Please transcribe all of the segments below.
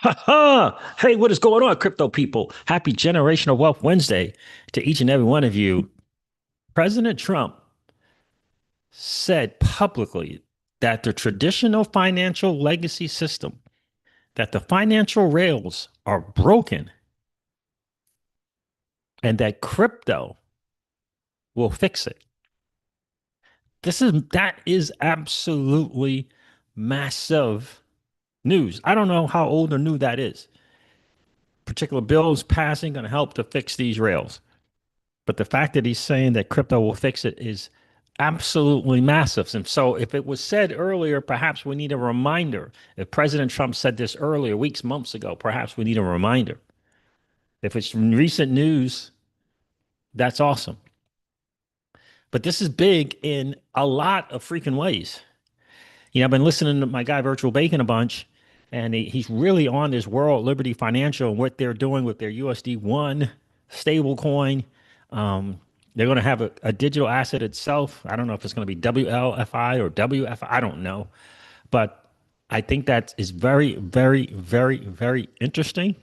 Ha ha! Hey, what is going on, crypto people? Happy Generational Wealth Wednesday to each and every one of you. President Trump said publicly that the traditional financial legacy system, that the financial rails are broken and that crypto will fix it. That is absolutely massive news. I don't know how old or new that is. Particular bills passing going to help to fix these rails. But the fact that he's saying that crypto will fix it is absolutely massive. And so, if it was said earlier, perhaps we need a reminder. If President Trump said this earlier, weeks, months ago, perhaps we need a reminder. If it's recent news, that's awesome. But this is big in a lot of freaking ways. I've been listening to my guy Virtual Bacon a bunch, and he's really on this World Liberty Financial and what they're doing with their USD1 stable coin. They're going to have a digital asset itself. I don't know if it's going to be WLFI or WFI. I don't know. But I think that is very, very, very, very interesting.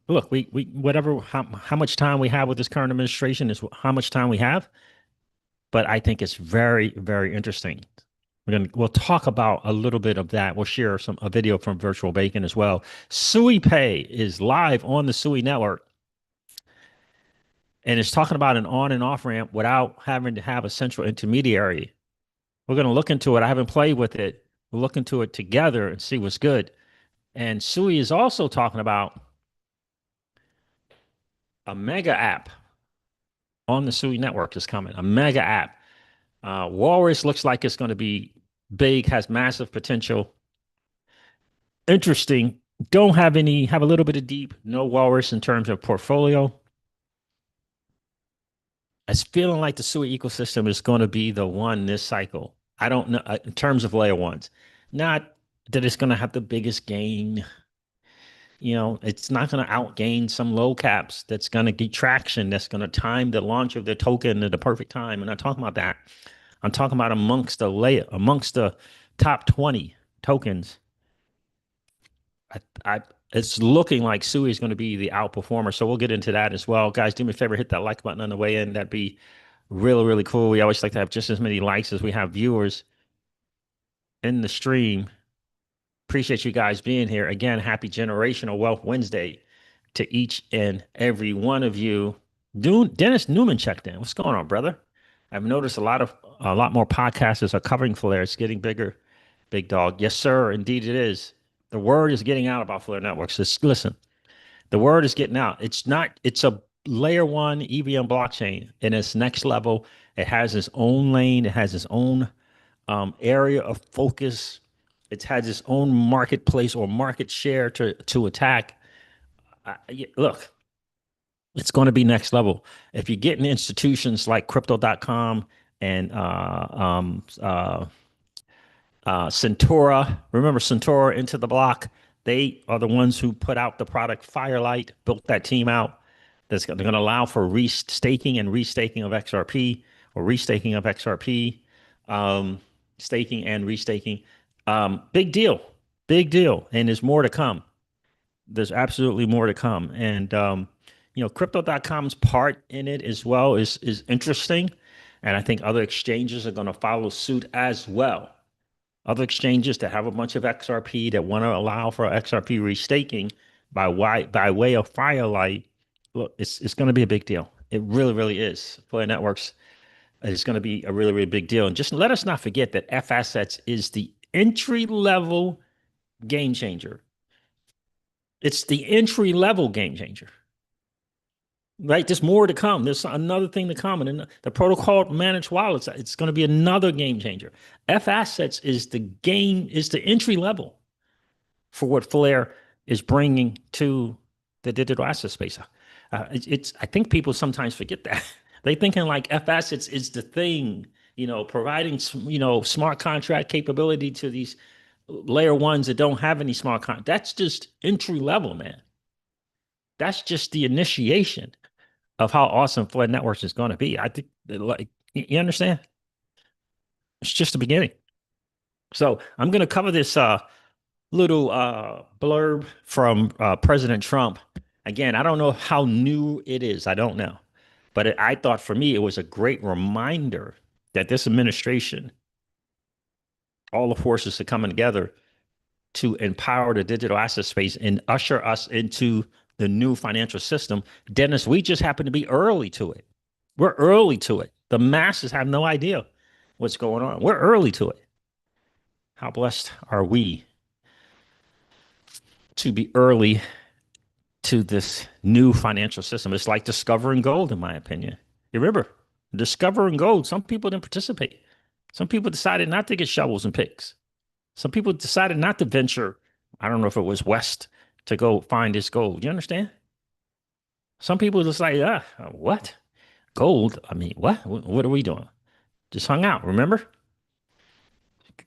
Look, we whatever how much time we have with this current administration is how much time we have. But I think it's very, very interesting. We'll talk about a little bit of that. We'll share a video from Virtual Bacon as well. Sui Pay is live on the Sui network, and it's talking about an on and off ramp without having to have a central intermediary. We're going to look into it. I haven't played with it. We'll look into it together and see what's good. And Sui is also talking about a mega app on the Sui network is coming. A mega app. Walrus looks like it's going to be big, has massive potential. Interesting. Don't have a little bit of deep, no Walrus in terms of portfolio. It's feeling like the Sui ecosystem is going to be the one this cycle. I don't know in terms of layer ones. Not that it's going to have the biggest gain. It's not going to outgain some low caps that's going to get traction, that's going to time the launch of the token at the perfect time. I'm not talking about that. I'm talking about amongst the top 20 tokens. It's looking like Sui is going to be the outperformer. So we'll get into that as well. Guys, do me a favor, hit that like button on the way in. That'd be really, really cool. We always like to have just as many likes as we have viewers in the stream. Appreciate you guys being here. Again, happy Generational Wealth Wednesday to each and every one of you. Dennis Newman checked in. What's going on, brother? I've noticed a lot more podcasters are covering Flare. It's getting bigger, big dog. Yes, sir. Indeed, it is. The word is getting out about Flare Networks. Listen, the word is getting out. It's a layer one EVM blockchain in its next level. It has its own lane. It has its own area of focus. It has its own marketplace or market share to attack. Look, it's going to be next level. If you get in institutions like crypto.com and Centaura, remember Centaura into the block? They are the ones who put out the product Firelight, built that team out. They're going to allow for staking and restaking of XRP or restaking of XRP, staking and restaking. Big deal, big deal. And there's more to come. There's absolutely more to come. And, crypto.com's part in it as well is interesting. And I think other exchanges are going to follow suit as well. Other exchanges that have a bunch of XRP that want to allow for XRP restaking by way of Firelight. Look, it's going to be a big deal. It really, really is. Flare Networks is going to be a really, really big deal. And just let us not forget that F Assets is the entry level game changer. It's the entry level game changer. Right? There's more to come. There's another thing to come. And the protocol managed wallets, it's going to be another game changer. F Assets is the entry level for what Flare is bringing to the digital asset space. I think people sometimes forget that. They thinking like F Assets is the thing, providing, smart contract capability to these layer ones that don't have any smart contract. That's just entry level, man. That's just the initiation of how awesome Flare Networks is going to be. I think, like, you understand? It's just the beginning. So I'm going to cover this little blurb from President Trump. Again, I don't know how new it is. I don't know. But I thought for me, it was a great reminder that this administration, all the forces are coming together to empower the digital asset space and usher us into the new financial system. Dennis, we just happen to be early to it. We're early to it. The masses have no idea what's going on. We're early to it. How blessed are we to be early to this new financial system? It's like discovering gold, in my opinion. You remember, discovering gold, some people didn't participate. Some people decided not to get shovels and picks. Some people decided not to venture, I don't know if it was west, to go find this gold. You understand? Some people just like, what? Gold? I mean, what? What are we doing? Just hung out, remember?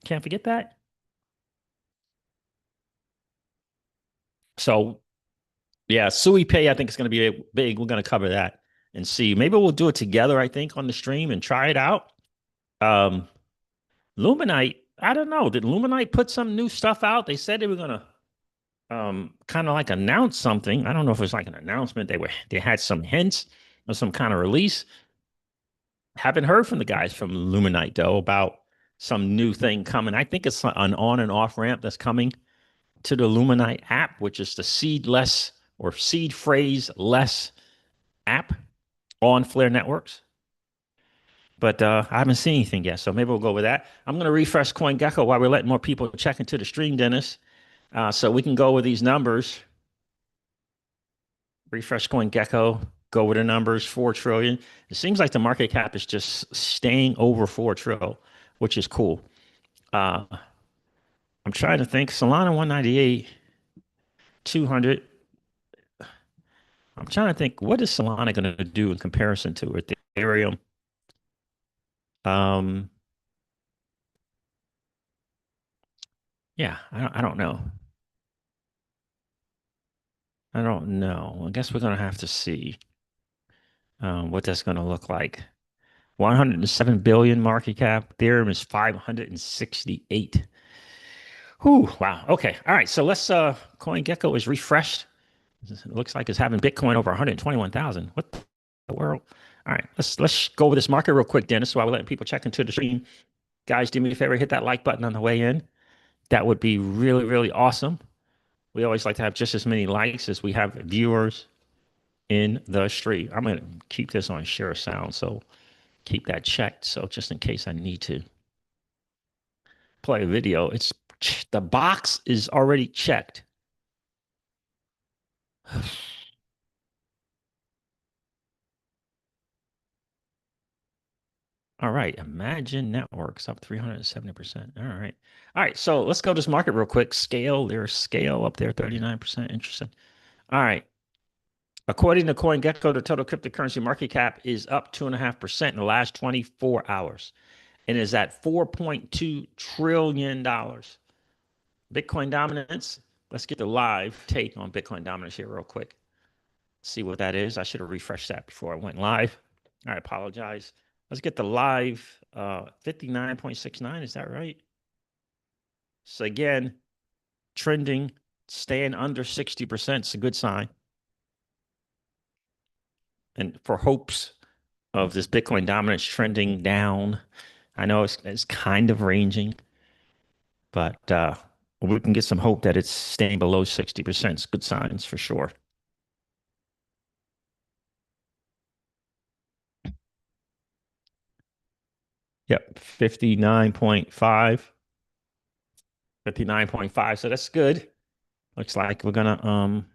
Can't forget that. So, yeah, Sui Pay, I think it's going to be big. We're going to cover that and see. Maybe we'll do it together, I think, on the stream and try it out. Um, Luminite, I don't know. Did Luminite put some new stuff out? They said they were going to kind of like announce something. I don't know if it's like an announcement. They had some hints of some kind of release. Haven't heard from the guys from Luminite though about some new thing coming. I think it's an on and off ramp that's coming to the Luminite app, which is the seedless or seed phrase less app on Flare Networks. But I haven't seen anything yet, so maybe we'll go with that. I'm going to refresh CoinGecko while we're letting more people check into the stream, Dennis, so we can go with these numbers. Refresh CoinGecko, go with the numbers, 4 trillion. It seems like the market cap is just staying over 4 trillion, which is cool. I'm trying to think. Solana 198, 200. I'm trying to think, what is Solana going to do in comparison to Ethereum? Um, yeah, I don't know. I don't know. I guess we're going to have to see what that's going to look like. 107 billion market cap. Ethereum is 568. Whew, wow. Okay. All right. So let's CoinGecko is refreshed. It looks like it's having Bitcoin over 121,000. What the world? All right. Let's go over this market real quick, Dennis, while we're letting people check into the stream. Guys, do me a favor, hit that like button on the way in. That would be really, really awesome. We always like to have just as many likes as we have viewers in the stream. I'm going to keep this on share sound, so keep that checked. So just in case I need to play a video, it's the box is already checked. All right, Imagine Networks up 370%. All right. All right, so let's go to this market real quick. Scale, there's scale up there, 39%. Interesting. All right. According to CoinGecko, the total cryptocurrency market cap is up 2.5% in the last 24 hours and is at $4.2 trillion. Bitcoin dominance. Let's get the live take on Bitcoin dominance here real quick. See what that is. I should have refreshed that before I went live. I apologize. Let's get the live 59.69. Is that right? So again, trending, staying under 60% is a good sign. And for hopes of this Bitcoin dominance trending down, I know it's kind of ranging, but we can get some hope that it's staying below 60%. It's good signs for sure. Yep, 59.5. 59.5. So that's good. Looks like we're gonna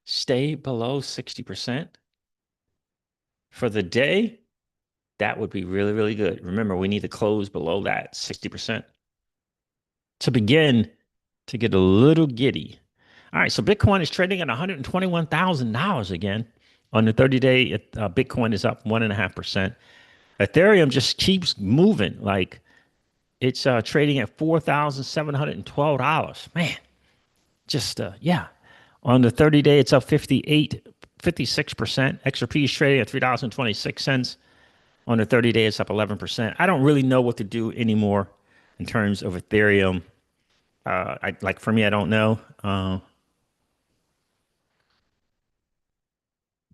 stay below 60% for the day. That would be really, really good. Remember, we need to close below that 60% to begin to get a little giddy. All right, so Bitcoin is trading at $121,000 again. On the 30-day, Bitcoin is up 1.5%. Ethereum just keeps moving. Like it's trading at $4,712. Man, just yeah. On the 30-day, it's up 56%. XRP is trading at $3.26. On the 30-day, it's up 11%. I don't really know what to do anymore in terms of Ethereum. Like for me, I don't know.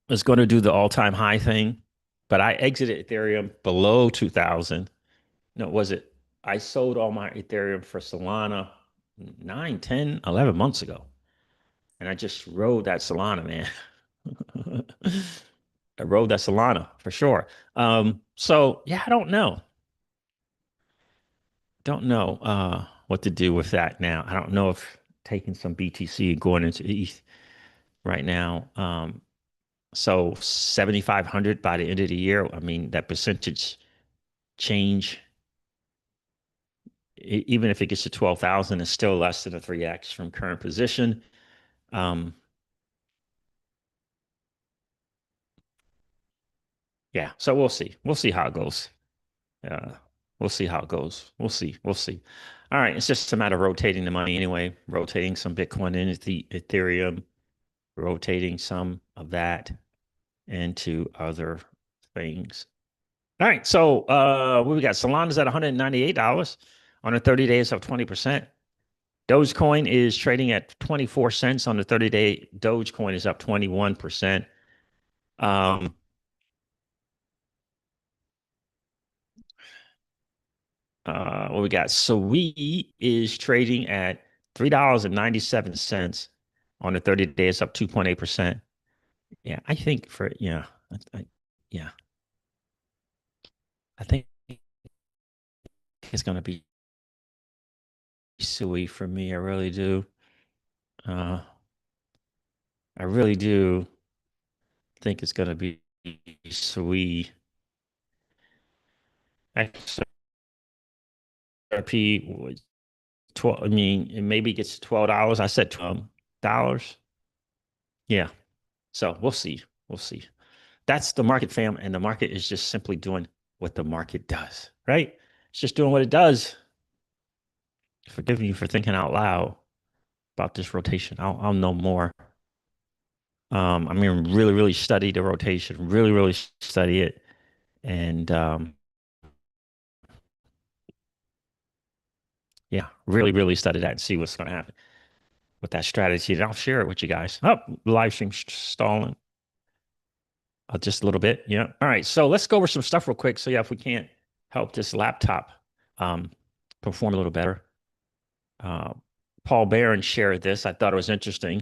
It's going to do the all-time high thing, but I exited Ethereum below 2000. No, was it? I sold all my Ethereum for Solana 9, 10, 11 months ago. And I just rode that Solana, man. I rode that Solana for sure. So yeah, I don't know. Don't know what to do with that now. I don't know if taking some BTC and going into ETH right now. So 7,500 by the end of the year. I mean, that percentage change, even if it gets to 12,000, is still less than a 3x from current position. Yeah, so we'll see. We'll see how it goes. Uh, we'll see how it goes. We'll see. We'll see. All right, it's just a matter of rotating the money anyway, rotating some Bitcoin into the Ethereum, rotating some of that into other things. All right, so what we got? Solana's at $198 on the 30 days of 20%. Dogecoin is trading at 24 cents on the 30-day. Dogecoin is up 21%. Um, what we got? Sui is trading at $3.97 on the 30 days, up 2.8%. Yeah, I think for yeah, I think it's gonna be Sui for me. I really do. Uh, I really do think it's gonna be Sui. XRP was 12. I mean, it maybe gets to $12. I said $12. Yeah. So we'll see. We'll see. That's the market, fam, and the market is just simply doing what the market does, right? It's just doing what it does. Forgive me for thinking out loud about this rotation. I'll know more. I mean, really, really study the rotation. Really, really study it, and yeah, really, really study that and see what's going to happen with that strategy. And I'll share it with you guys. Oh, live stream stalling. Just a little bit. Yeah. All right. So let's go over some stuff real quick. So yeah, if we can't help this laptop um, perform a little better. Uh, Paul Barron shared this. I thought it was interesting.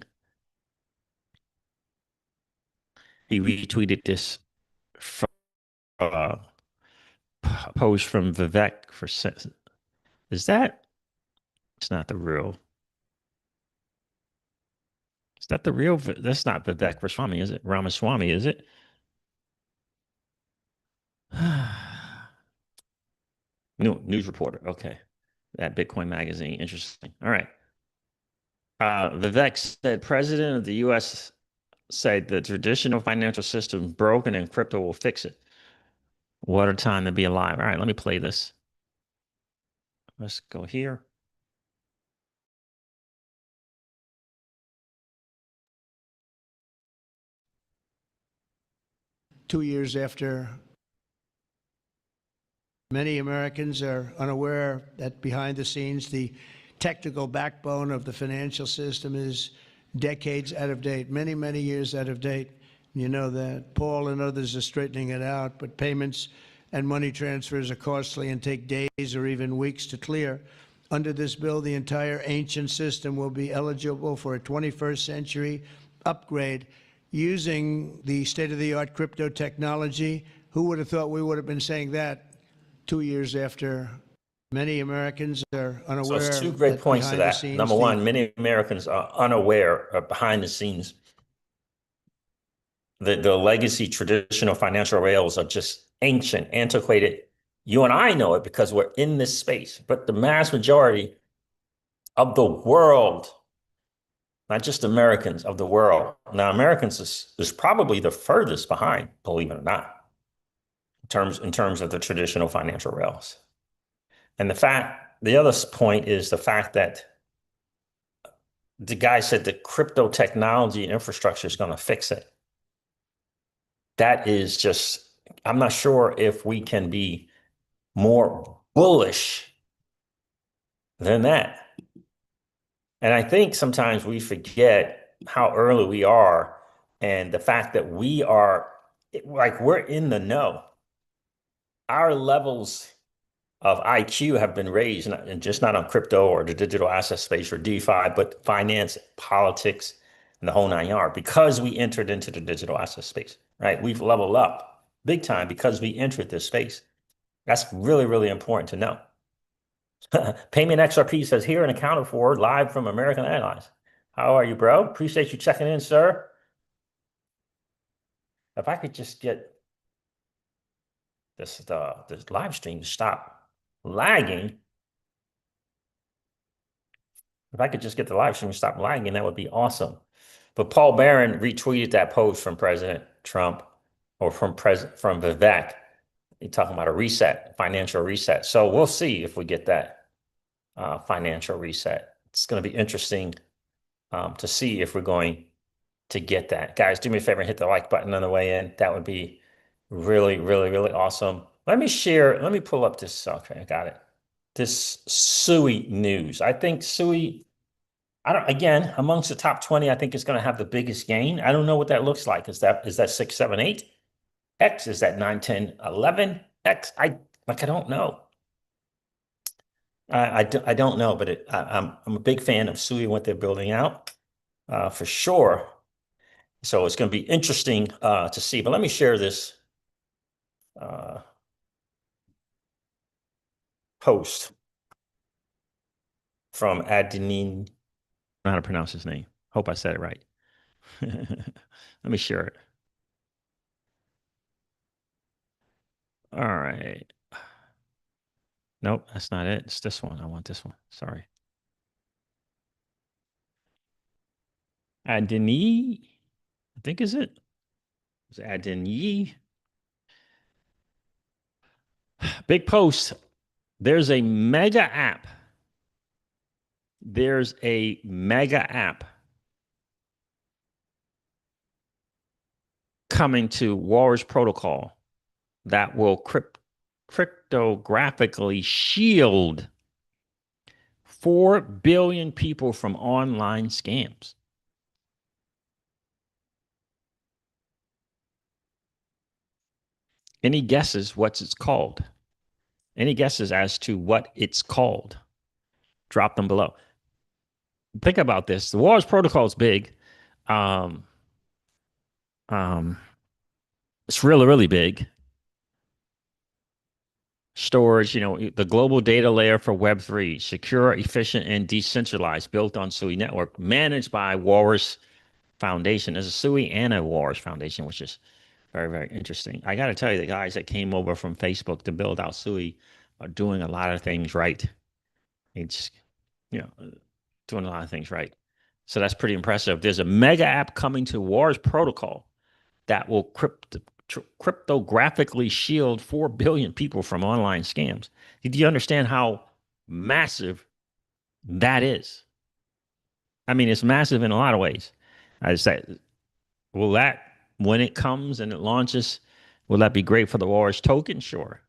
He retweeted this from, uh, post from Vivek for is that it's not the real is that the real that's not Vivek Ramaswamy, is it? Ramaswamy, is it? News reporter. Okay. That Bitcoin magazine. Interesting. All right. Vivek said President of the US said the traditional financial system is broken and crypto will fix it. What a time to be alive. All right, let me play this. Let's go here. 2 years after many Americans are unaware that behind the scenes, the technical backbone of the financial system is decades out of date, many, many years out of date. You know that. Paul and others are straightening it out, but payments and money transfers are costly and take days or even weeks to clear. Under this bill, the entire ancient system will be eligible for a 21st century upgrade using the state-of-the-art crypto technology. Who would have thought we would have been saying that 2 years after many Americans are unaware? So it's two great points to that. Number one, many Americans are unaware of behind the scenes. The legacy traditional financial rails are just ancient, antiquated. You and I know it because we're in this space, but the mass majority of the world, not just Americans, of the world. Now, Americans is probably the furthest behind, believe it or not, in terms of the traditional financial rails. And the other point is the fact that the guy said the crypto technology and infrastructure is going to fix it. That is just, I'm not sure if we can be more bullish than that. And I think sometimes we forget how early we are and the fact that we are like we're in the know. Our levels of IQ have been raised, and just not on crypto or the digital asset space or DeFi, but finance, politics, and the whole nine yard because we entered into the digital asset space, right? We've leveled up big time because we entered this space. That's really, really important to know. Payment XRP says here and accounted for live from American Airlines. How are you, bro? Appreciate you checking in, sir. If I could just get this live stream to stop lagging. If I could just get the live stream to stop lagging, that would be awesome. But Paul Barron retweeted that post from President Trump or from Vivek. He's talking about a reset, financial reset. So we'll see if we get that financial reset. It's going to be interesting to see if we're going to get that. Guys, do me a favor and hit the like button on the way in. That would be really, really, really awesome. Let me pull up this. Okay, I got it. This SUI news. I think SUI, I don't, again, amongst the top 20, I think it's going to have the biggest gain. I don't know what that looks like. Is that 6, 7, 8? X? Is that 9, 10, 11? X? I don't know. I don't know, but I'm a big fan of SUI and what they're building out for sure. So it's going to be interesting to see. But let me share this post from Adinin. I don't know how to pronounce his name. Hope I said it right. Let me share it. All right. Nope, that's not it. It's this one. I want this one. Sorry. Adini, I think is it? It's Adini. Big post. There's a mega app. There's a mega app coming to Walrus Protocol that will cryptographically shield 4 billion people from online scams. Any guesses what it's called? Any guesses as to what it's called? Drop them below. Think about this. The Walrus Protocol is big. Um, it's really, really big. Storage, the global data layer for Web3, secure, efficient, and decentralized, built on SUI network, managed by Walrus Foundation. There's a SUI and a Walrus Foundation, which is very, very interesting. I got to tell you, the guys that came over from Facebook to build out SUI are doing a lot of things right. It's, doing a lot of things right. So that's pretty impressive. There's a mega app coming to Walrus Protocol that will cryptographically shield 4 billion people from online scams. Do you understand how massive that is? I mean, it's massive in a lot of ways. I said, will that, when it comes and it launches, will that be great for the Walrus token? Sure.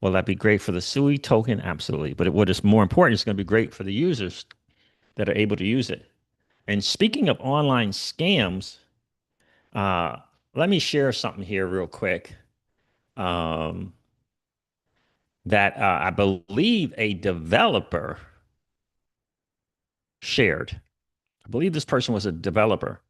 Will that be great for the SUI token? Absolutely. But what is more important, it's going to be great for the users that are able to use it. And speaking of online scams, let me share something here real quick. That I believe a developer shared. I believe this person was a developer.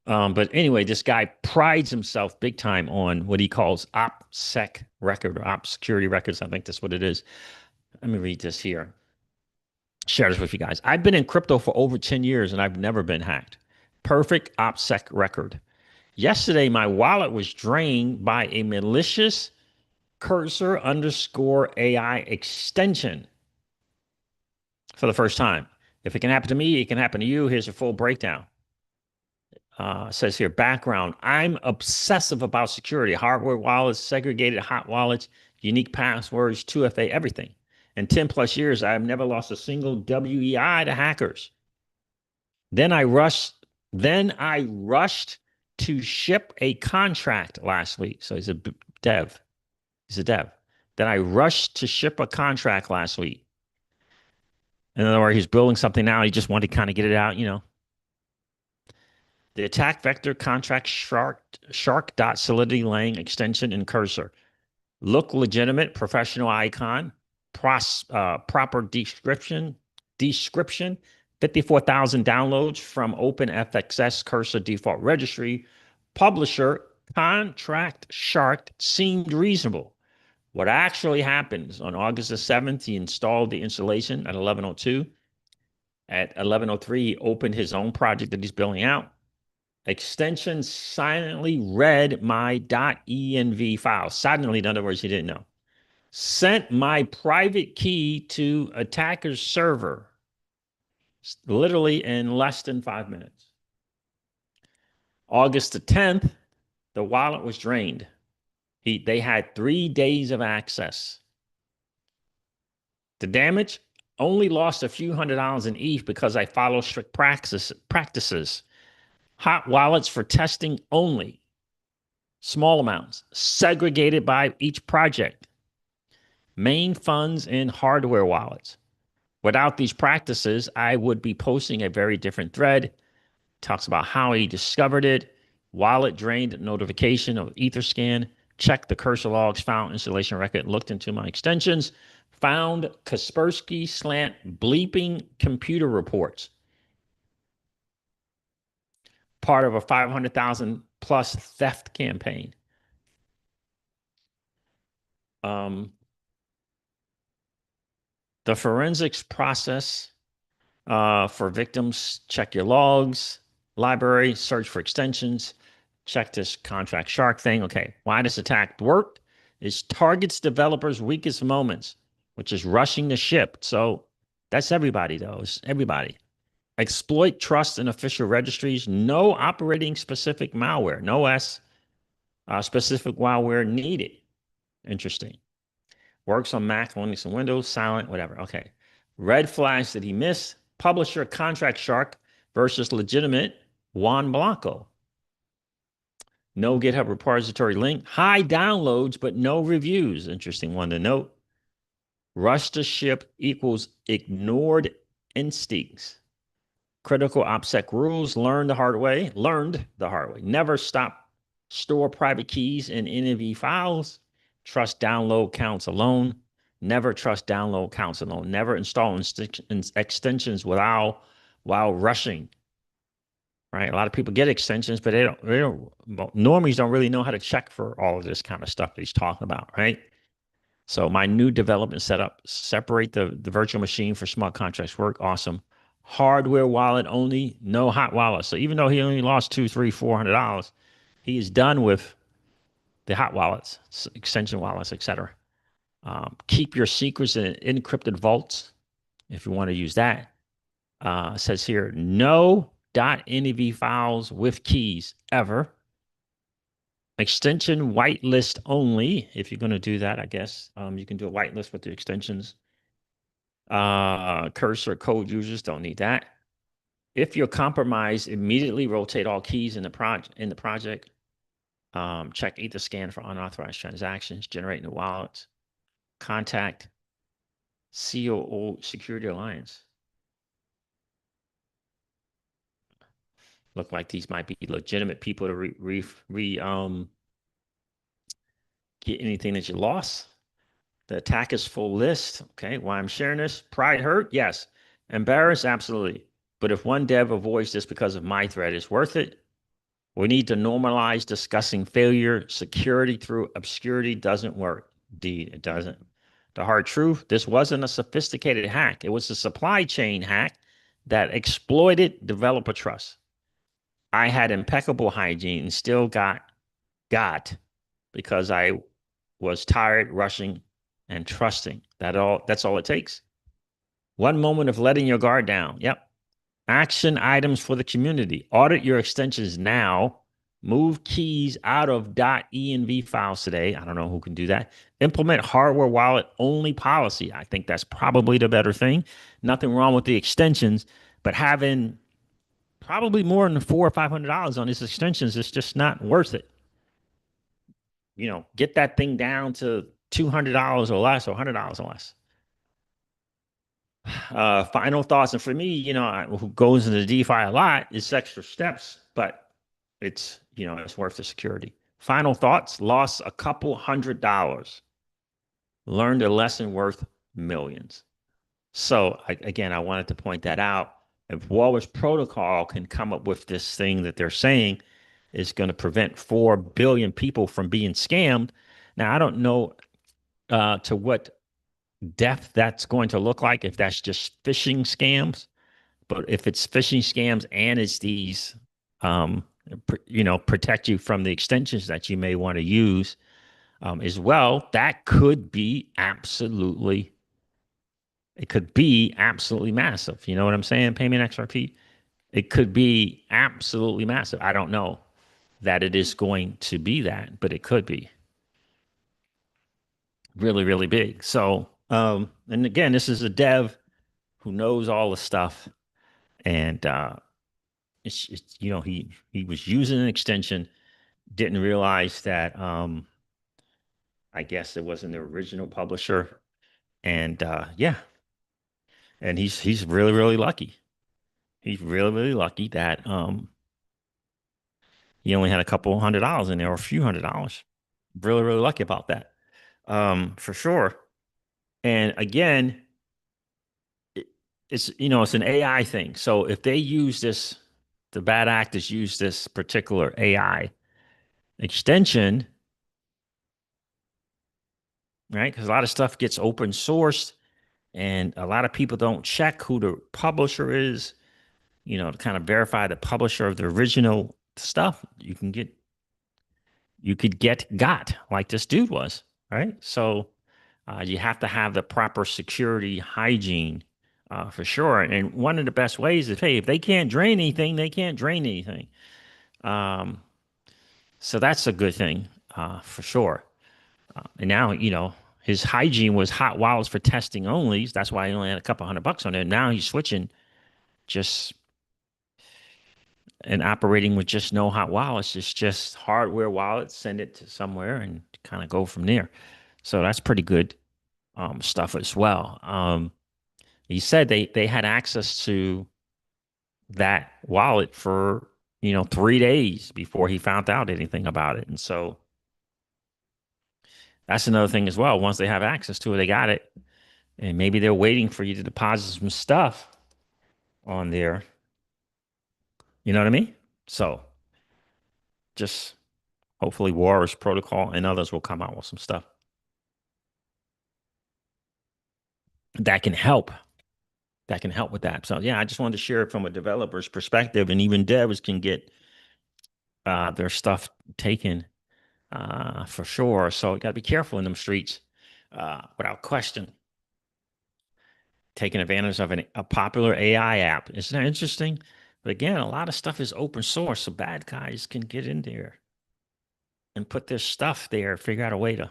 But anyway, this guy prides himself big time on what he calls OPSEC record or op security records. I think that's what it is. Let me read this here. Share this with you guys. I've been in crypto for over 10 years and I've never been hacked. Perfect OPSEC record. Yesterday, my wallet was drained by a malicious cursor_AI extension for the first time. If it can happen to me, it can happen to you. Here's a full breakdown. Says here, background. I'm obsessive about security. Hardware wallets, segregated hot wallets, unique passwords, 2FA, everything. In 10 plus years, I've never lost a single WEI to hackers. Then I rushed to ship a contract last week. So he's a dev. He's a dev. Then I rushed to ship a contract last week. In other words, he's building something now. He just wanted to kind of get it out, you know. The attack vector contract shark dot solidity lang extension and cursor. Look legitimate, professional icon, proper description, 54,000 downloads from OpenFXS cursor default registry. Publisher, contract shark seemed reasonable. What actually happens on August the 7th, he installed the installation at 11:02. At 11:03, he opened his own project that he's building out. Extension silently read my .env file. Silently, in other words, he didn't know. Sent my private key to attacker's server, literally in less than 5 minutes. August the 10th, the wallet was drained. They had 3 days of access. The damage only lost a few $100s in ETH because I follow strict practices. Hot wallets for testing only. Small amounts, segregated by each project. Main funds in hardware wallets. Without these practices, I would be posting a very different thread. Talks about how he discovered it. Wallet drained notification of Etherscan. Checked the cursor logs, found installation record, looked into my extensions. Found Kaspersky slant bleeping computer reports. Part of a 500,000 plus theft campaign. The forensics process for victims: check your logs, library, search for extensions, check this contract shark thing. Okay, why this attack worked is targets developers' weakest moments, which is rushing the ship. So that's everybody, though. It's everybody. Exploit trust in official registries. No operating specific malware. No specific malware needed. Interesting. Works on Mac, Linux, and Windows. Silent, whatever. Okay. Red flags that he missed. Publisher contract shark versus legitimate Juan Blanco. No GitHub repository link. High downloads, but no reviews. Interesting one to note. Rush to ship equals ignored instincts. Critical OPSEC rules learned the hard way. Never store private keys in NAV files. Trust download counts alone. Never trust download counts alone. Never install extensions while rushing. Right? A lot of people get extensions, but normies don't really know how to check for all of this kind of stuff that he's talking about, right? So my new development setup: separate the virtual machine for smart contracts work. Awesome. Hardware wallet only, no hot wallet. So even though he only lost $200, $300, $400, he is done with the hot wallets, extension wallets, etc. Keep your secrets in encrypted vaults if you want to use that. Says here, no .env files with keys ever. Extension whitelist only. If you're going to do that, I guess you can do a whitelist with the extensions. Cursor code users don't need that. If you're compromised, immediately rotate all keys in the project. Check Etherscan for unauthorized transactions. Generate new wallets. Contact COO Security Alliance. Look like these might be legitimate people to get anything that you lost. The attacker's full list. Okay, why I'm sharing this? Pride hurt? Yes. Embarrassed? Absolutely. But if one dev avoids this because of my threat, it's worth it. We need to normalize discussing failure. Security through obscurity doesn't work. Indeed, it doesn't. The hard truth: this wasn't a sophisticated hack. It was a supply chain hack that exploited developer trust. I had impeccable hygiene and still got because I was tired, rushing, and trusting. That's all it takes. One moment of letting your guard down. Yep. Action items for the community. Audit your extensions now. Move keys out of .env files today. I don't know who can do that. Implement hardware wallet only policy. I think that's probably the better thing. Nothing wrong with the extensions, but having probably more than $400 or $500 on these extensions. It's just not worth it. Get that thing down to $200 or less, or $100 or less. Final thoughts, and for me, who goes into DeFi a lot, it's extra steps, but it's worth the security. Final thoughts: lost a couple $100, learned a lesson worth millions. So again, I wanted to point that out. If Walrus Protocol can come up with this thing that they're saying is going to prevent 4 billion people from being scammed. Now, I don't know to what depth that's going to look like, if that's just phishing scams. But if it's phishing scams and it's these, protect you from the extensions that you may want to use as well, that could be absolutely, it could be absolutely massive. You know what I'm saying? Payment XRP. It could be absolutely massive. I don't know that it is going to be that, but it could be really, really big. So, and again, this is a dev who knows all the stuff, and he was using an extension, didn't realize that I guess it wasn't the original publisher, and yeah, and he's really, really lucky. He's really, really lucky that he only had a couple $100 in there, or a few $100. Really, really lucky about that, for sure. And again, it's an AI thing. So if they use this, the bad actors use this particular AI extension, right? Because a lot of stuff gets open sourced, and a lot of people don't check who the publisher is, to kind of verify the publisher of the original stuff. You could get got, like this dude was, right? So you have to have the proper security hygiene, for sure. And one of the best ways is, hey, if they can't drain anything, they can't drain anything. Um, so that's a good thing, for sure. And now, his hygiene was hot wallets for testing only. That's why he only had a couple $100 on it. Now he's switching just and operating with just no hot wallets. It's just hardware wallets, send it to somewhere and kind of go from there. So that's pretty good stuff as well. He said they had access to that wallet for 3 days before he found out anything about it. And so that's another thing as well. Once they have access to it, they got it. And maybe they're waiting for you to deposit some stuff on there. You know what I mean? So just hopefully Walrus Protocol and others will come out with some stuff that can help. That can help with that. So yeah, I just wanted to share it from a developer's perspective, and even devs can get their stuff taken, for sure. So you got to be careful in them streets, without question. Taking advantage of a popular AI app. Isn't that interesting? But again, a lot of stuff is open source, so bad guys can get in there and put their stuff there, figure out a way to.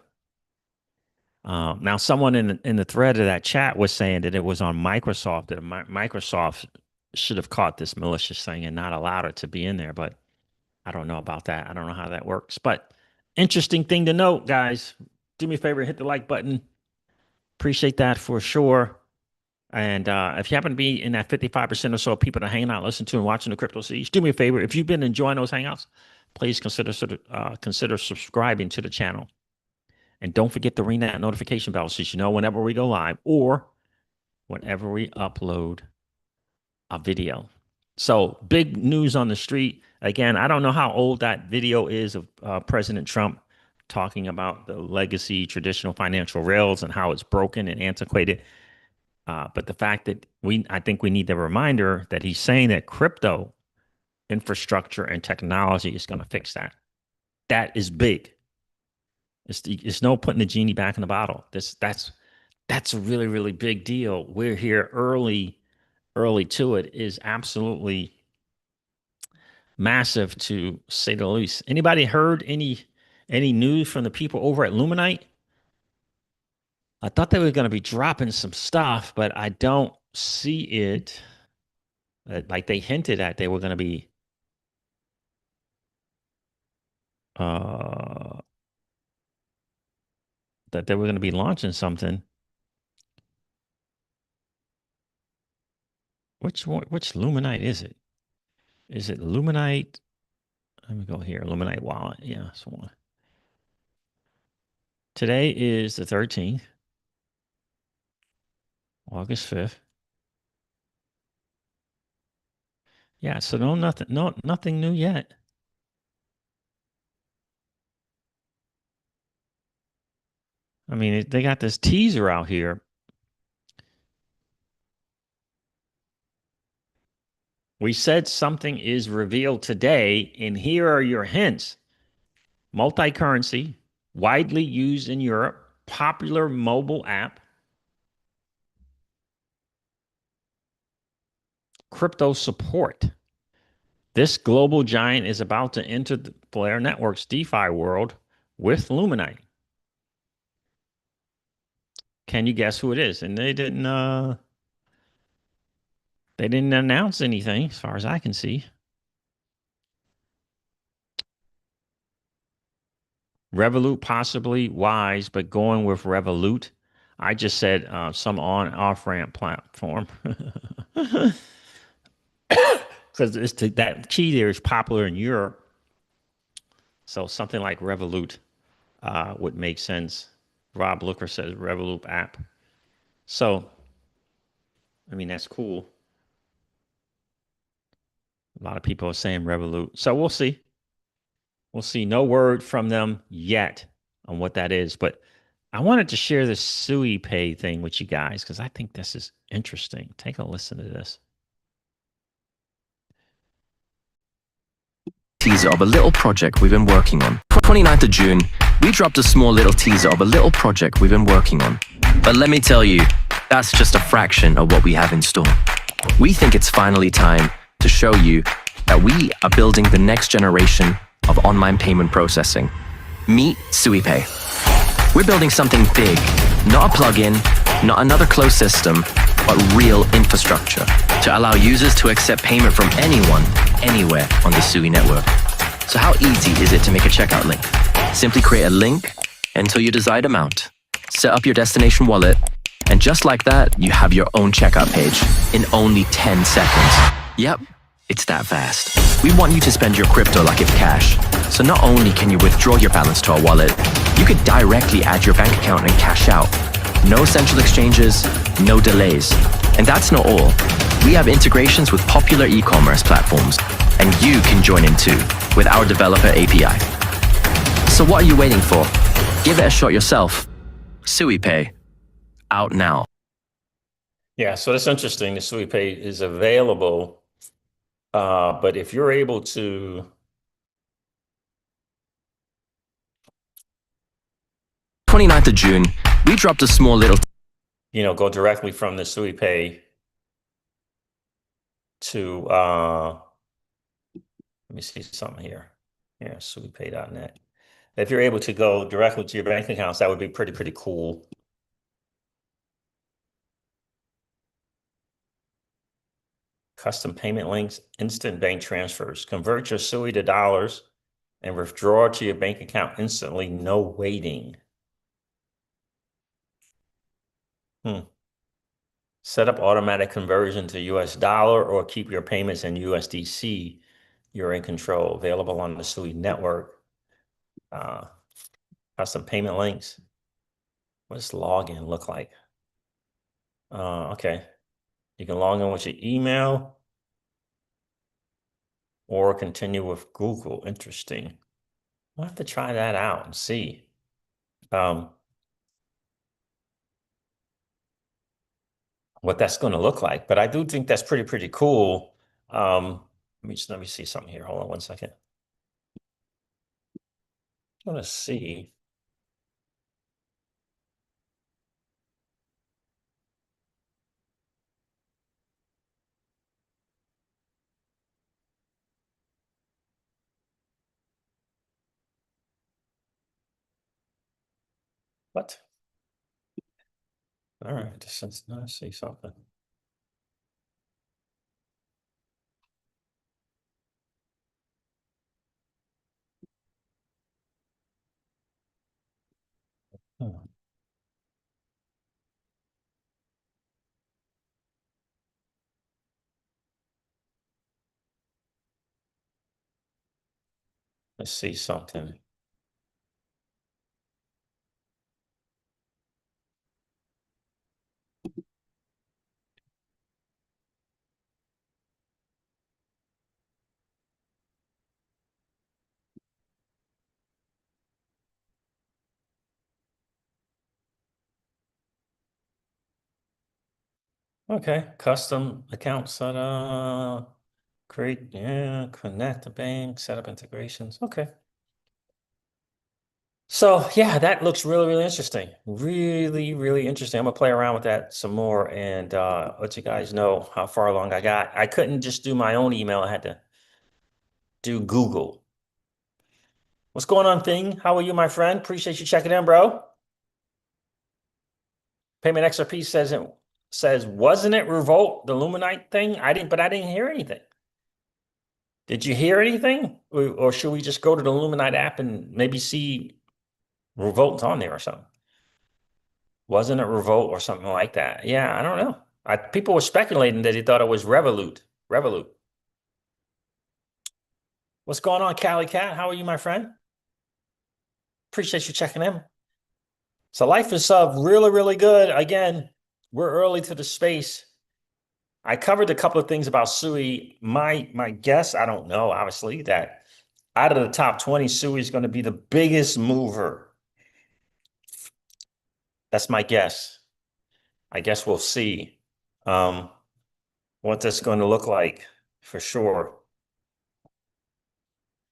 Now, someone in the thread of that chat was saying that it was on Microsoft, that Microsoft should have caught this malicious thing and not allowed it to be in there. But I don't know about that. I don't know how that works. But interesting thing to note, guys. Do me a favor, hit the like button. Appreciate that for sure. And if you happen to be in that 55% or so of people that are hanging out, listening to and watching the Crypto Siege, do me a favor. If you've been enjoying those hangouts, please consider subscribing to the channel. And don't forget to ring that notification bell so you know whenever we go live or whenever we upload a video. So big news on the street. Again, I don't know how old that video is of President Trump talking about the legacy traditional financial rails and how it's broken and antiquated. But the fact that I think we need the reminder that he's saying that crypto infrastructure and technology is going to fix that. That is big. It's no putting the genie back in the bottle. That's a really, really big deal. We're here early to it is absolutely massive, to say the least. Anybody heard any news from the people over at Luminite? I thought they were going to be dropping some stuff, but I don't see it. Like they hinted at they were going to be that they were going to be launching something. Which one, which Luminite is it? Is it Luminite? Let me go here. Luminite wallet. Yeah, that's one. Today is the 13th, August 5th. Yeah, so nothing new yet. I mean, they got this teaser out here. We said something is revealed today, and here are your hints. Multi-currency, widely used in Europe, popular mobile app, crypto support. This global giant is about to enter the Blair Network's DeFi world with Luminite. Can you guess who it is? And they didn't announce anything as far as I can see. Revolut, possibly Wise, but going with Revolut. I just said some on off ramp platform because that key there is popular in Europe. So something like Revolut would make sense. Rob Looker says Revolut app. So, I mean, that's cool. A lot of people are saying Revolut. So we'll see. We'll see. No word from them yet on what that is. But I wanted to share this Sui Pay thing with you guys because I think this is interesting. Take a listen to this. Teaser of a little project we've been working on. 29th of June, we dropped a small little teaser of a little project we've been working on. But let me tell you, that's just a fraction of what we have in store. We think it's finally time to show you that we are building the next generation of online payment processing. Meet SuiPay. We're building something big, not a plugin, not another closed system, but real infrastructure to allow users to accept payment from anyone, anywhere on the Sui network. So how easy is it to make a checkout link? Simply create a link, enter your desired amount, set up your destination wallet, and just like that, you have your own checkout page in only 10 seconds. Yep, it's that fast. We want you to spend your crypto like it's cash. So not only can you withdraw your balance to our wallet, you could directly add your bank account and cash out. No central exchanges, no delays. And that's not all. We have integrations with popular e-commerce platforms, and you can join in too with our developer API. So what are you waiting for? Give it a shot yourself. SuiPay, out now. Yeah, so that's interesting. The SuiPay is available, but if you're able to 29th of June, we dropped a small little go directly from the SuiPay to let me see something here. Yeah, SuiPay.net. If you're able to go directly to your bank accounts, that would be pretty cool. Custom payment links, instant bank transfers. Convert your Sui to dollars and withdraw to your bank account instantly, no waiting. Set up automatic conversion to US dollar or keep your payments in USDC. You're in control. Available on the Sui network. Custom payment links. What does login look like? Okay. You can log in with your email or continue with Google. Interesting. I'll have to try that out and see. What that's going to look like. But I do think that's pretty cool. Let me see something here. Hold on one second. I'm going to see. What? All right, let's see something. Let's see something. Okay, custom account setup, create, yeah, connect the bank, set up integrations. Okay. So yeah, that looks really, really interesting. Really, really interesting. I'm gonna play around with that some more and let you guys know how far along I got. I couldn't just do my own email. I had to do Google. What's going on, Thing? How are you, my friend? Appreciate you checking in, bro. Payment XRP says, wasn't it Revolt, the Luminite thing? But I didn't hear anything. Did you hear anything? Or should we just go to the Luminite app and maybe see Revolt on there or something? Wasn't it Revolt or something like that? Yeah, I don't know. People were speculating that they thought it was Revolut. Revolut. What's going on, Cali Cat? How are you, my friend? Appreciate you checking in. So life is really, really good. Again, we're early to the space. I covered a couple of things about Sui. My guess, I don't know, obviously, that out of the top 20, Sui is going to be the biggest mover. That's my guess. I guess we'll see what that's going to look like for sure.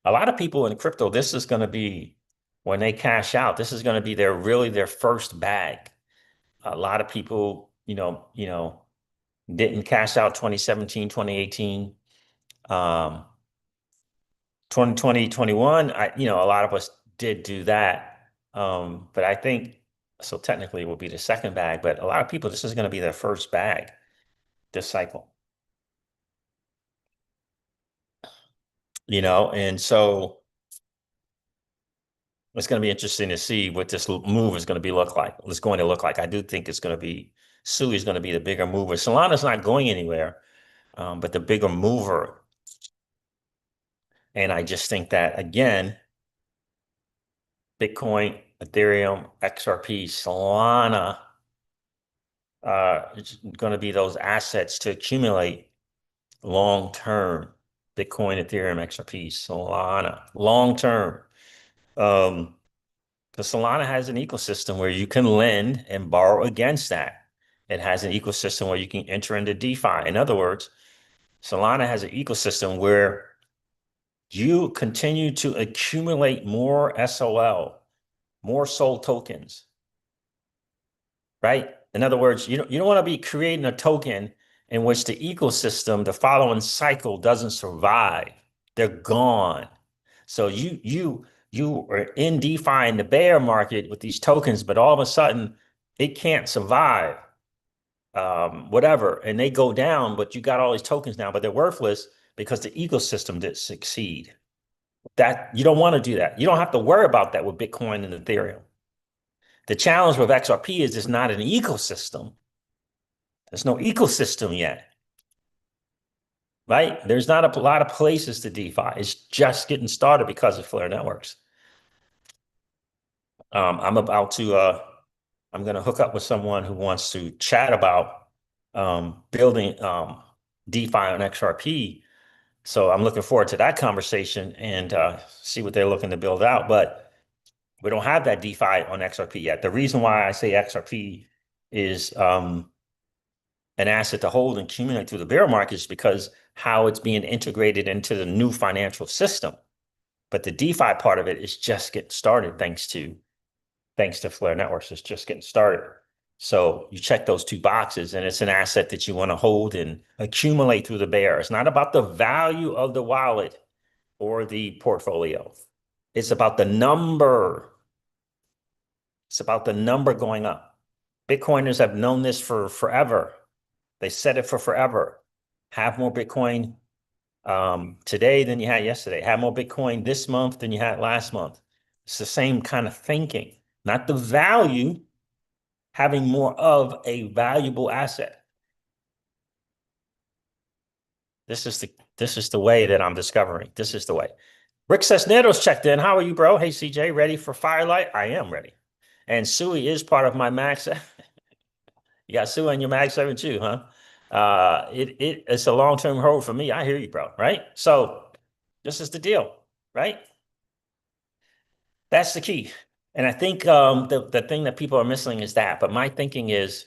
A lot of people in crypto, this is going to be when they cash out, this is going to be their first bag. A lot of people, didn't cash out 2017, 2018, 2020, 21. A lot of us did do that. But I think so technically it will be the second bag, but a lot of people, this is going to be their first bag this cycle. And so it's going to be interesting to see what this move is going to look like. It's going to look like. I do think Sui is going to be the bigger mover. Solana's not going anywhere, but the bigger mover. And I just think that, again, Bitcoin, Ethereum, XRP, Solana, it's going to be those assets to accumulate long term. Bitcoin, Ethereum, XRP, Solana, long term. Because Solana has an ecosystem where you can lend and borrow against that. It has an ecosystem where you can enter into DeFi. In other words, Solana has an ecosystem where you continue to accumulate more SOL, more SOL tokens, right? In other words, you don't want to be creating a token in which the ecosystem, the following cycle doesn't survive. They're gone. So you are in DeFi in the bear market with these tokens, but all of a sudden it can't survive, whatever, and they go down, but you got all these tokens now, but they're worthless because the ecosystem didn't succeed. That you don't want to do that. You don't have to worry about that with Bitcoin and Ethereum. The challenge with XRP is it's not an ecosystem. There's no ecosystem yet, right? There's not a lot of places to DeFi. It's just getting started because of Flare Networks. I'm going to hook up with someone who wants to chat about building DeFi on XRP. So I'm looking forward to that conversation and see what they're looking to build out. But we don't have that DeFi on XRP yet. The reason why I say XRP is an asset to hold and accumulate through the bear market is because how it's being integrated into the new financial system. But the DeFi part of it is just getting started thanks to Flare Networks. It's just getting started. So you check those two boxes and it's an asset that you want to hold and accumulate through the bear. It's not about the value of the wallet or the portfolio. It's about the number. It's about the number going up. Bitcoiners have known this for forever. They said it for forever. Have more Bitcoin today than you had yesterday. Have more Bitcoin this month than you had last month. It's the same kind of thinking. not the value, having more of a valuable asset. This is the way that I'm discovering. This is the way. Rick Cisneros checked in. How are you, bro? Hey, CJ, ready for Firelight? I am ready. And Sui is part of my Max. You got Sui on your Mag 7 too, huh? It's a long-term hold for me. I hear you, bro. Right? So this is the deal, right? That's the key. And I think the thing that people are missing is that. But my thinking is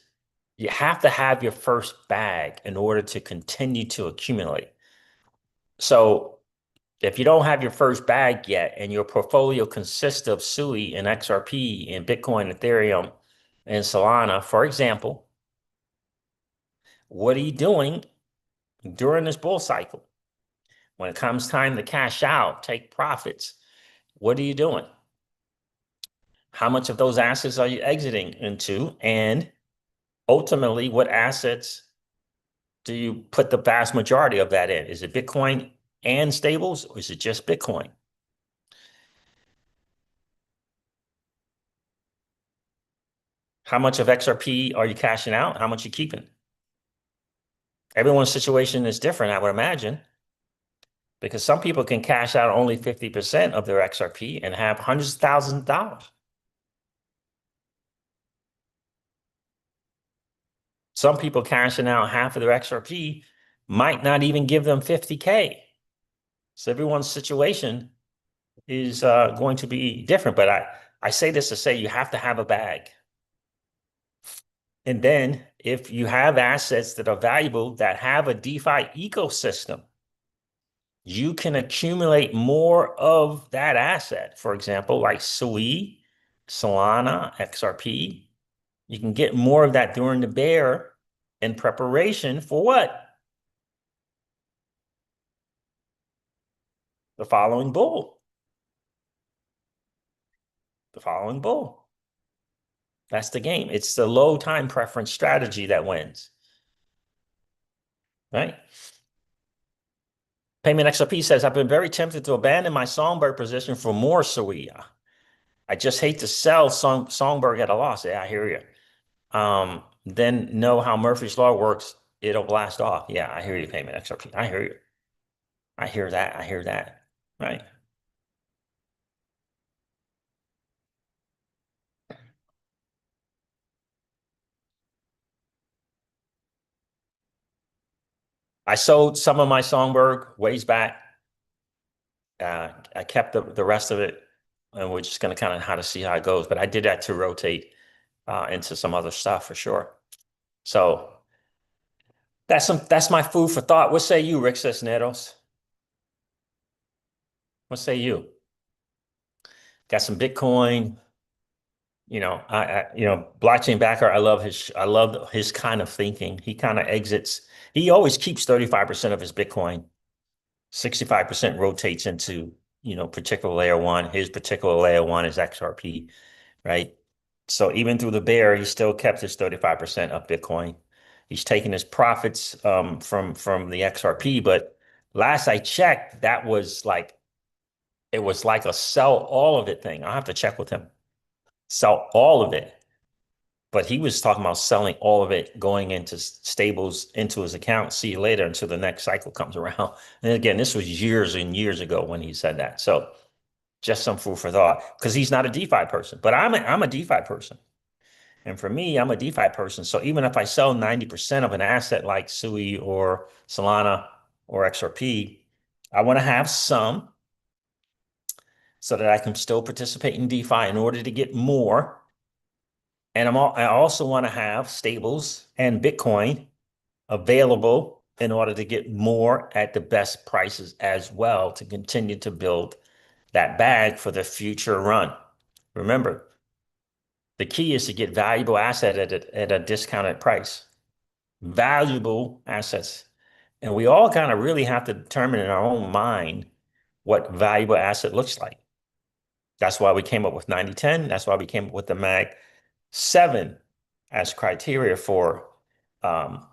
you have to have your first bag in order to continue to accumulate. So if you don't have your first bag yet and your portfolio consists of SUI and XRP and Bitcoin, Ethereum, and Solana, for example, what are you doing during this bull cycle? When it comes time to cash out, take profits, what are you doing? How much of those assets are you exiting into? And ultimately, what assets do you put the vast majority of that in? Is it Bitcoin and stables, or is it just Bitcoin? How much of XRP are you cashing out? How much are you keeping? Everyone's situation is different, I would imagine, because some people can cash out only 50% of their XRP and have hundreds of thousands of dollars. Some people cashing out half of their XRP might not even give them 50K. So everyone's situation is going to be different. But I say this to say you have to have a bag. And then if you have assets that are valuable that have a DeFi ecosystem, you can accumulate more of that asset. For example, like Sui, Solana, XRP. You can get more of that during the bear in preparation for what? The following bull. The following bull. That's the game. It's the low time preference strategy that wins. Right? Payment XRP says, I've been very tempted to abandon my Songbird position for more Sui. I just hate to sell Songbird at a loss. Yeah, I hear you. Then know how Murphy's Law works. It'll blast off. Yeah, I hear you, Payment XRP. I hear you. I hear that. I hear that. Right. I sold some of my Songbird ways back. I kept the rest of it, and we're just going to kind of how to see how it goes. But I did that to rotate into some other stuff for sure. So that's my food for thought. What say you, Rick Cisneros? What say you? Got some Bitcoin. Blockchain backer. I love his kind of thinking. He kind of exits. He always keeps 35% of his Bitcoin. 65% rotates into, particular layer one. His particular layer one is XRP, right? So even through the bear, he still kept his 35% of Bitcoin. He's taking his profits from the XRP, but last I checked, it was like a sell all of it thing. I'll have to check with him. Sell all of it. But he was talking about selling all of it, going into stables into his account. See you later until the next cycle comes around. And again, this was years and years ago when he said that. So just some food for thought, because he's not a DeFi person, but I'm a DeFi person. And for me, I'm a DeFi person. So even if I sell 90% of an asset like Sui or Solana or XRP, I want to have some so that I can still participate in DeFi in order to get more. And I also want to have stables and Bitcoin available in order to get more at the best prices as well to continue to build that bag for the future run. Remember, the key is to get valuable asset at a discounted price. Valuable assets. And we all kind of really have to determine in our own mind what valuable asset looks like. That's why we came up with 90-10. That's why we came up with the MAG 7 as criteria for um,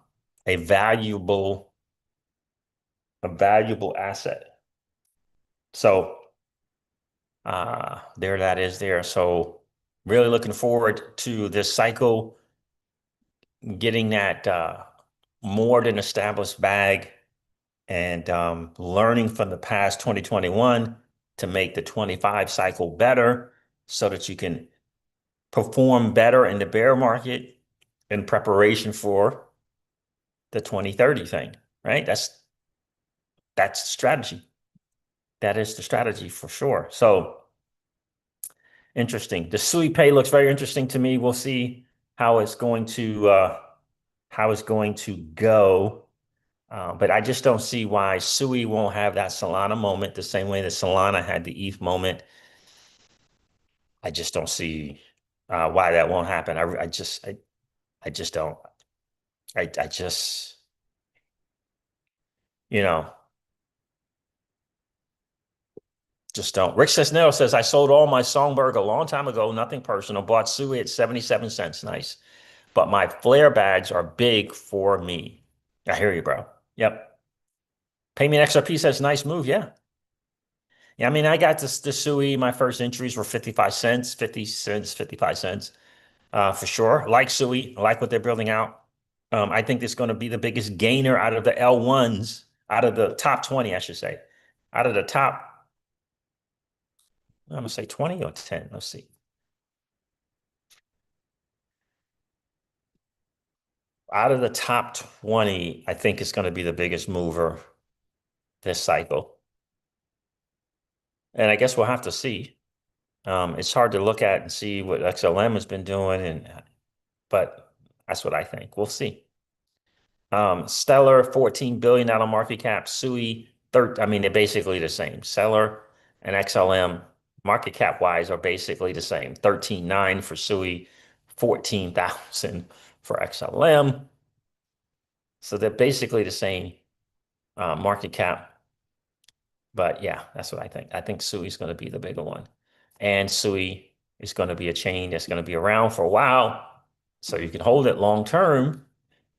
a valuable asset. So there that is there. So Really looking forward to this cycle, getting that more than established bag and learning from the past 2021 to make the 25 cycle better so that you can perform better in the bear market in preparation for the 2030 thing, right? That's the strategy. That is the strategy for sure. So interesting. The Sui Pay looks very interesting to me. We'll see how it's going to go. But I just don't see why Sui won't have that Solana moment the same way that Solana had the ETH moment. I just don't see why that won't happen. I just don't. I just, you know, just don't. Rick Cisnero says, I sold all my Songbird a long time ago, nothing personal, bought Sui at 77 cents. Nice. But my flare bags are big for me. I hear you, bro. Yep. Pay me an XRP says, nice move. Yeah. Yeah, I mean, I got this the Sui. My first entries were 55 cents, 50 cents, 55 cents, for sure. Like Sui, I like what they're building out. I think it's going to be the biggest gainer out of the L1s, out of the top 20, I should say. Out of the top, I'm going to say 20 or 10. Let's see. Out of the top 20, I think it's going to be the biggest mover this cycle. And I guess we'll have to see. It's hard to look at and see what XLM has been doing, but that's what I think. We'll see. Stellar, $14 billion market cap. Sui, I mean, they're basically the same. Stellar and XLM, market cap wise, are basically the same. 13.9 for Sui, 14,000 for XLM. So they're basically the same market cap. But yeah, that's what I think. I think Sui is going to be the bigger one. And Sui is going to be a chain that's going to be around for a while. So you can hold it long term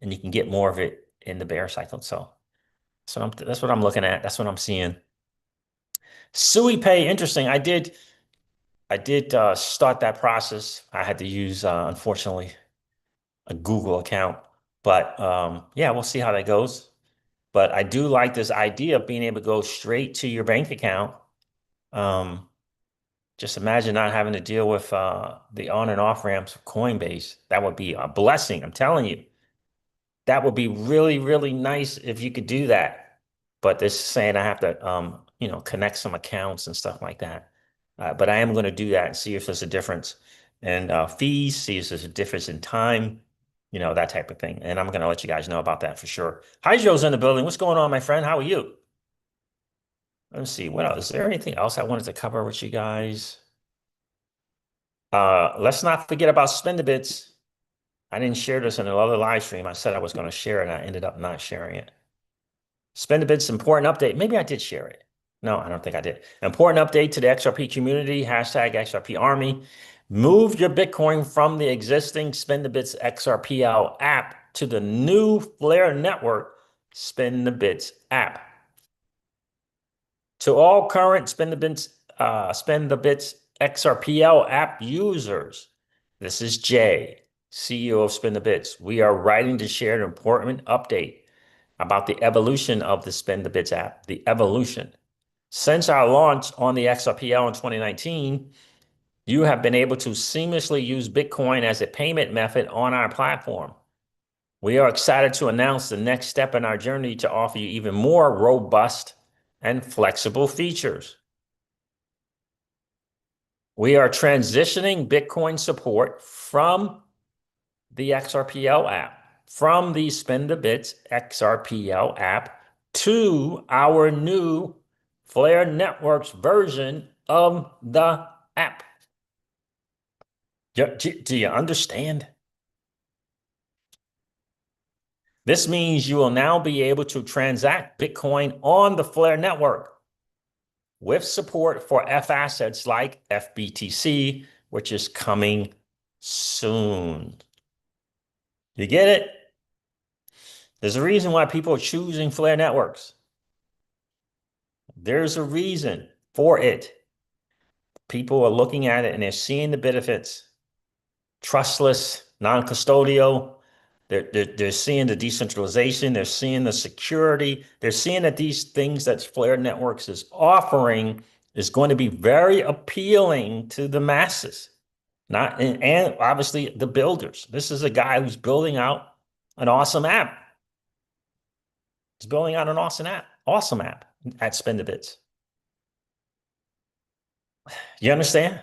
and you can get more of it in the bear cycle. So that's what I'm looking at. That's what I'm seeing. Sui Pay, interesting. I did start that process. I had to use, unfortunately, a Google account. But yeah, we'll see how that goes. But I do like this idea of being able to go straight to your bank account. Just imagine not having to deal with the on and off ramps of Coinbase. That would be a blessing. I'm telling you. That would be really, really nice if you could do that. But this is saying I have to, connect some accounts and stuff like that. But I am going to do that and see if there's a difference in fees, see if there's a difference in time, that type of thing. And I'm going to let you guys know about that for sure. Hi, Joe's in the building. What's going on, my friend? How are you? Let's see. What else? Is there anything else I wanted to cover with you guys? Let's not forget about Spendabits. I didn't share this in another live stream. I said I was going to share it, and I ended up not sharing it. Spendabits important update. Maybe I did share it. No, I don't think I did. Important update to the XRP community, hashtag XRP Army. Move your Bitcoin from the existing Spendabits XRPL app to the new Flare Network Spendabits app. To all current Spendabits XRPL app users, this is Jay, CEO of Spendabits. We are writing to share an important update about the evolution of the Spendabits app, the evolution. Since our launch on the XRPL in 2019, you have been able to seamlessly use Bitcoin as a payment method on our platform. We are excited to announce the next step in our journey to offer you even more robust and flexible features. We are transitioning Bitcoin support from the XRPL app, from the Spendabits XRPL app to our new Flare Networks version of the app. Do you understand? This means you will now be able to transact Bitcoin on the Flare network with support for F assets like FBTC, which is coming soon. You get it? There's a reason why people are choosing Flare networks. There's a reason for it. People are looking at it and they're seeing the benefits. trustless, non-custodial. They're seeing the decentralization. They're seeing the security. They're seeing that these things that Flare Networks is offering is going to be very appealing to the masses, and obviously the builders. This is a guy who's building out an awesome app. He's building out an awesome app at Spend the Bits. You understand?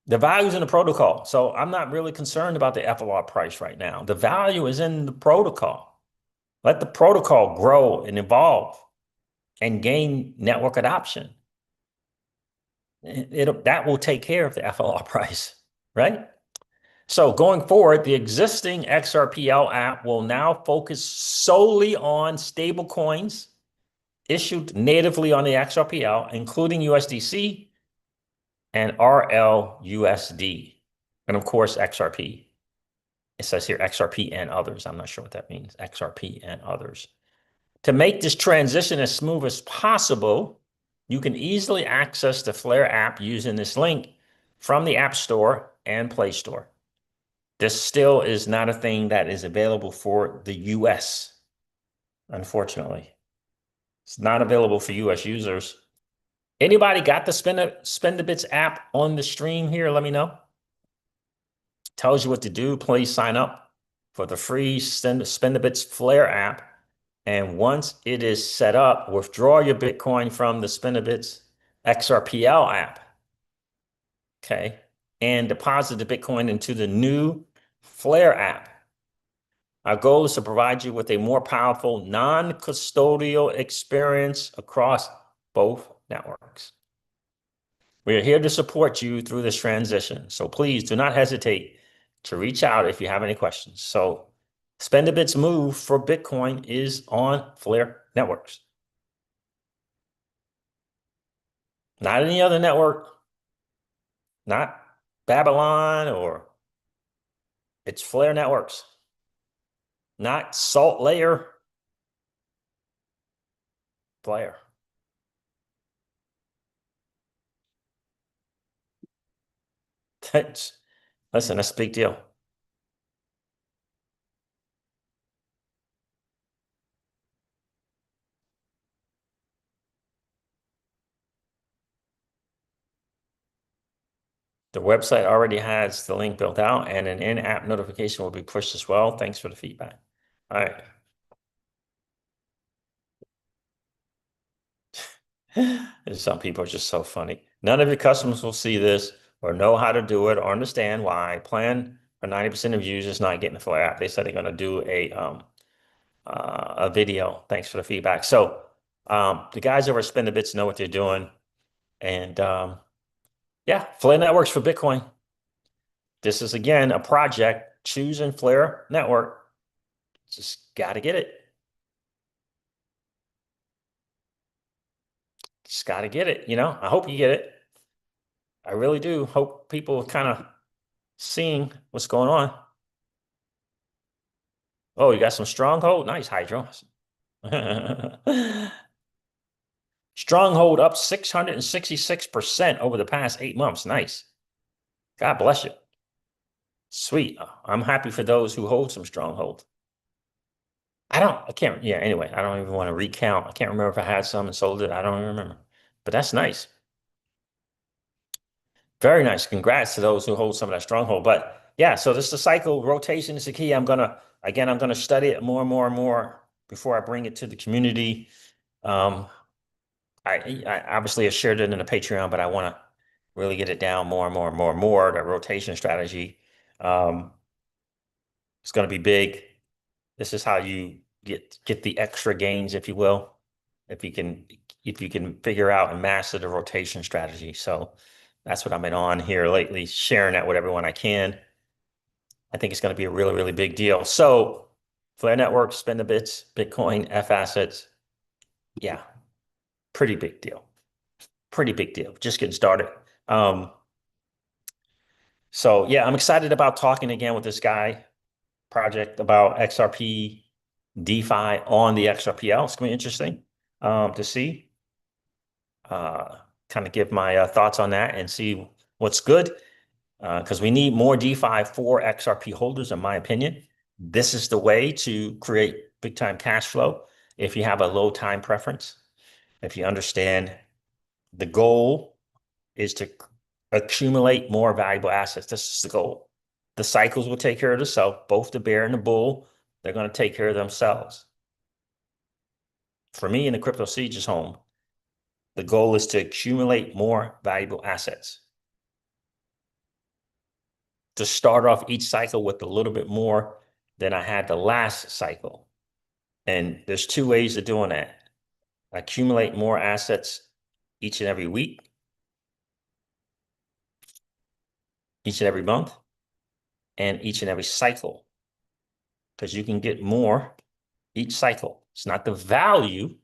The value's in the protocol. So I'm not really concerned about the FLR price right now. The value is in the protocol. Let the protocol grow and evolve and gain network adoption. That will take care of the FLR price, right? So going forward, the existing XRPL app will now focus solely on stable coins issued natively on the XRPL, including USDC and RLUSD, and of course, XRP. It says here XRP and others. I'm not sure what that means, XRP and others. To make this transition as smooth as possible, you can easily access the Flare app using this link from the App Store and Play Store. This still is not a thing that is available for the US, unfortunately. It's not available for US users. Anybody got the Spend the Bits app on the stream here? Let me know. Tells you what to do. Please sign up for the free Spend the Bits Flare app. And once it is set up, withdraw your Bitcoin from the Spend the Bits XRPL app. Okay. And deposit the Bitcoin into the new Flare app. Our goal is to provide you with a more powerful, non-custodial experience across both networks. We are here to support you through this transition. So please do not hesitate to reach out if you have any questions. So Spend the Bits move for Bitcoin is on Flare Networks. Not any other network, not Babylon, or it's Flare Networks, not Salt Layer, Flare. Listen, that's a big deal. The website already has the link built out, and an in-app notification will be pushed as well. Thanks for the feedback. All right. Some people are just so funny. None of your customers will see this or know how to do it or understand why. I plan for 90% of users not getting the Flare app. They said they're going to do a video. Thanks for the feedback. So the guys over at Spend the Bits know what they're doing. And yeah, Flare Networks for Bitcoin. This is, again, a project choosing Flare Network. Just got to get it. Just got to get it. You know, I hope you get it. I really do hope people kind of seeing what's going on. Oh, you got some stronghold? Nice, Hydro. Stronghold up 666% over the past 8 months. Nice. God bless you. Sweet. I'm happy for those who hold some stronghold. Anyway, I don't even want to recount. I can't remember if I had some and sold it. I don't even remember. But that's nice. Very nice. Congrats to those who hold some of that stronghold. But yeah, so this is the cycle. Rotation is the key. I'm gonna study it more and more and more before I bring it to the community. I obviously have shared it in the Patreon, but I want to really get it down more and more and more and more. That rotation strategy. It's going to be big. This is how you get the extra gains, if you will, if you can figure out and master the rotation strategy. So that's what I've been on here lately, sharing that with everyone I can. I think it's going to be a really, really big deal. So Flare Network, Spend the Bits, Bitcoin, F assets. Yeah, pretty big deal. Pretty big deal. Just getting started. So yeah, I'm excited about talking again with this guy project about XRP DeFi on the XRPL. It's going to be interesting to see. Kind of give my thoughts on that and see what's good. because we need more DeFi for XRP holders, in my opinion. This is the way to create big time cash flow if you have a low time preference. If you understand the goal is to accumulate more valuable assets. This is the goal. The cycles will take care of themselves. Both the bear and the bull, they're going to take care of themselves. For me in the Crypto Sieges home, the goal is to accumulate more valuable assets. To start off each cycle with a little bit more than I had the last cycle. And there's two ways of doing that. Accumulate more assets each and every week, each and every month, and each and every cycle. Because you can get more each cycle. It's not the value,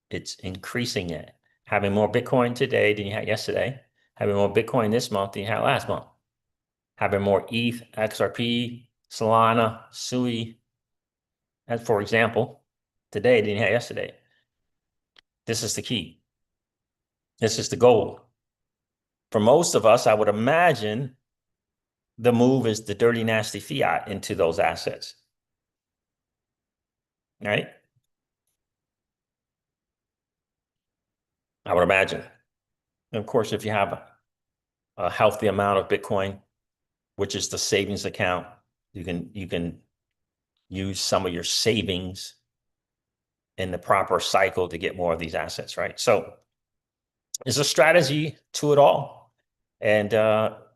it's increasing it. Having more Bitcoin today than you had yesterday, having more Bitcoin this month than you had last month, having more ETH, XRP, Solana, SUI, and for example, today than you had yesterday. This is the key. This is the goal. For most of us, I would imagine the move is the dirty, nasty fiat into those assets. Right? I would imagine. And of course, if you have a healthy amount of Bitcoin, which is the savings account, you can use some of your savings in the proper cycle to get more of these assets, right? So there's a strategy to it all. And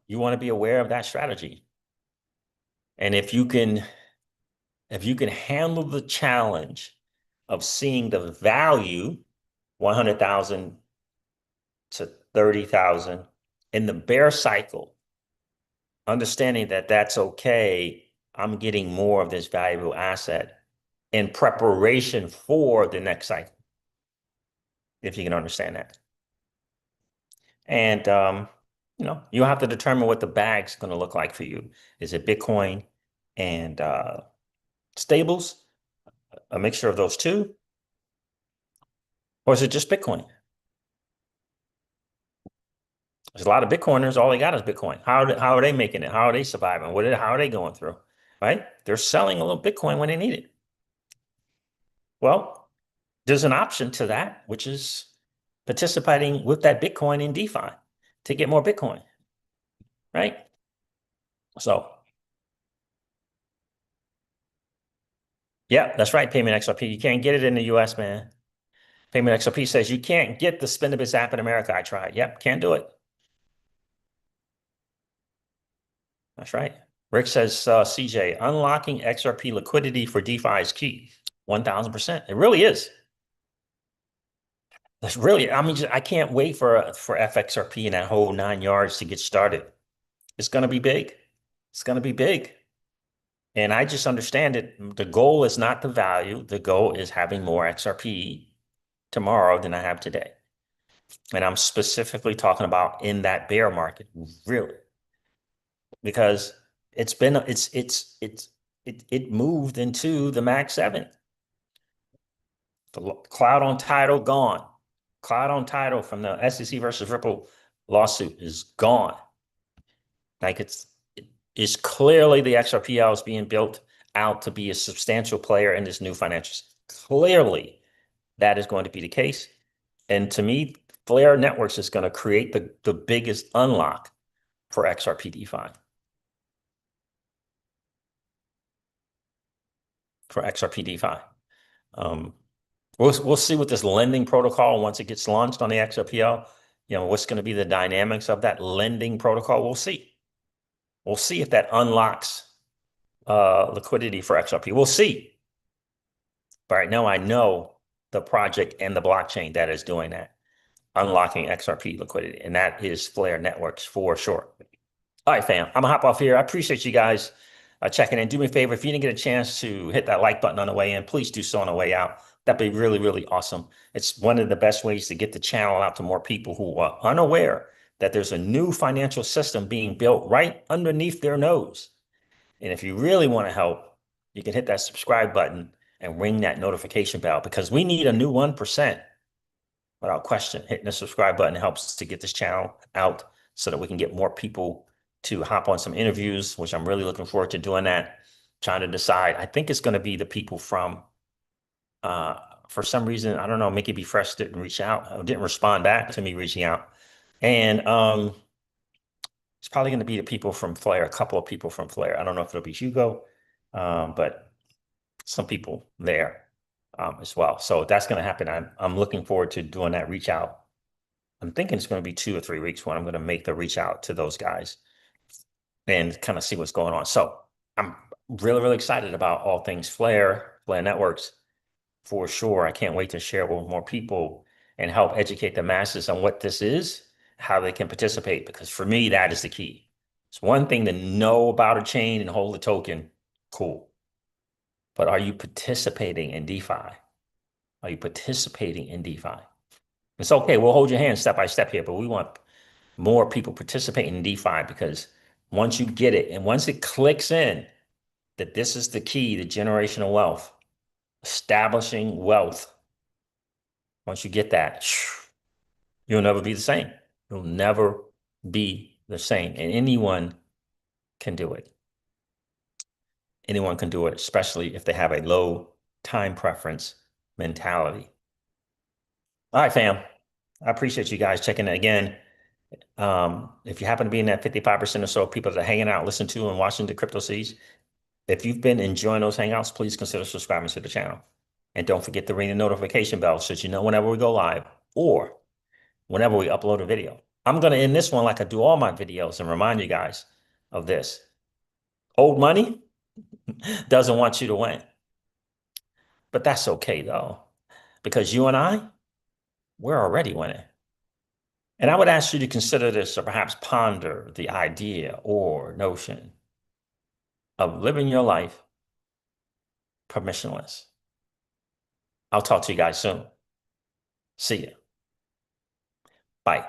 you want to be aware of that strategy. And if you can handle the challenge of seeing the value, 100,000 to 30,000 in the bear cycle, understanding that that's okay, I'm getting more of this valuable asset in preparation for the next cycle, if you can understand that. And, you'll have to determine what the bag's going to look like for you. Is it Bitcoin and stables, a mixture of those two? Or is it just Bitcoin? There's a lot of Bitcoiners, all they got is Bitcoin. How are they making it? How are they surviving? How are they going through, right? They're selling a little Bitcoin when they need it. Well, there's an option to that, which is participating with that Bitcoin in DeFi to get more Bitcoin, right? So, yeah, that's right, Payment XRP. You can't get it in the US, man. Payment XRP says you can't get the Spendabits app in America. I tried. Yep, can't do it. That's right. Rick says, CJ, unlocking XRP liquidity for DeFi is key. 1,000%. It really is. That's really, I can't wait for FXRP and that whole 9 yards to get started. It's going to be big. It's going to be big. And I just understand it. The goal is not the value. The goal is having more XRP tomorrow than I have today. And I'm specifically talking about in that bear market, really. Because it moved into the Max 7. The cloud on title gone. Cloud on title from the SEC versus Ripple lawsuit is gone. Like it's clearly the XRPL is being built out to be a substantial player in this new financial system. Clearly, that is going to be the case. And to me, Flare Networks is going to create the biggest unlock for XRP DeFi. For XRP DeFi. We'll see with this lending protocol once it gets launched on the XRPL. What's going to be the dynamics of that lending protocol? We'll see. We'll see if that unlocks liquidity for XRP. We'll see. But right now, I know the project and the blockchain that is doing that, unlocking XRP liquidity, and that is Flare Networks for sure. All right, fam, I'm gonna hop off here. I appreciate you guys checking in. Do me a favor, if you didn't get a chance to hit that like button on the way in, please do so on the way out. That'd be really, really awesome. It's one of the best ways to get the channel out to more people who are unaware that there's a new financial system being built right underneath their nose. And if you really want to help, you can hit that subscribe button and ring that notification bell, because we need a new 1%. Without question, hitting the subscribe button helps to get this channel out so that we can get more people to hop on some interviews, which I'm really looking forward to doing that. Trying to decide. I think it's going to be the people from, for some reason, I don't know, Mickey B. Fresh didn't reach out, didn't respond back to me reaching out. And it's probably going to be the people from Flair, a couple of people from Flair. I don't know if it'll be Hugo, but some people there as well. So that's going to happen. I'm looking forward to doing that reach out. I'm thinking it's going to be 2 or 3 weeks when I'm going to make the reach out to those guys and kind of see what's going on. So I'm really, really excited about all things Flair Networks for sure. I can't wait to share with more people and help educate the masses on what this is, how they can participate, because for me, that is the key. It's one thing to know about a chain and hold a token, cool. But are you participating in DeFi? Are you participating in DeFi? It's okay, we'll hold your hand step by step here, but we want more people participating in DeFi, because once you get it and once it clicks in that this is the key to generational wealth, establishing wealth, once you get that, you'll never be the same. You'll never be the same. And anyone can do it. Anyone can do it, especially if they have a low time preference mentality. All right, fam. I appreciate you guys checking it again. If you happen to be in that 55% or so of people that are hanging out, listening to and watching the Crypto Seeds, if you've been enjoying those hangouts, please consider subscribing to the channel. And don't forget to ring the notification bell so that you know whenever we go live or whenever we upload a video. I'm going to end this one like I do all my videos and remind you guys of this. Old money doesn't want you to win. But that's okay, though, because you and I, we're already winning. And I would ask you to consider this, or perhaps ponder the idea or notion of living your life permissionless. I'll talk to you guys soon. See you. Bye.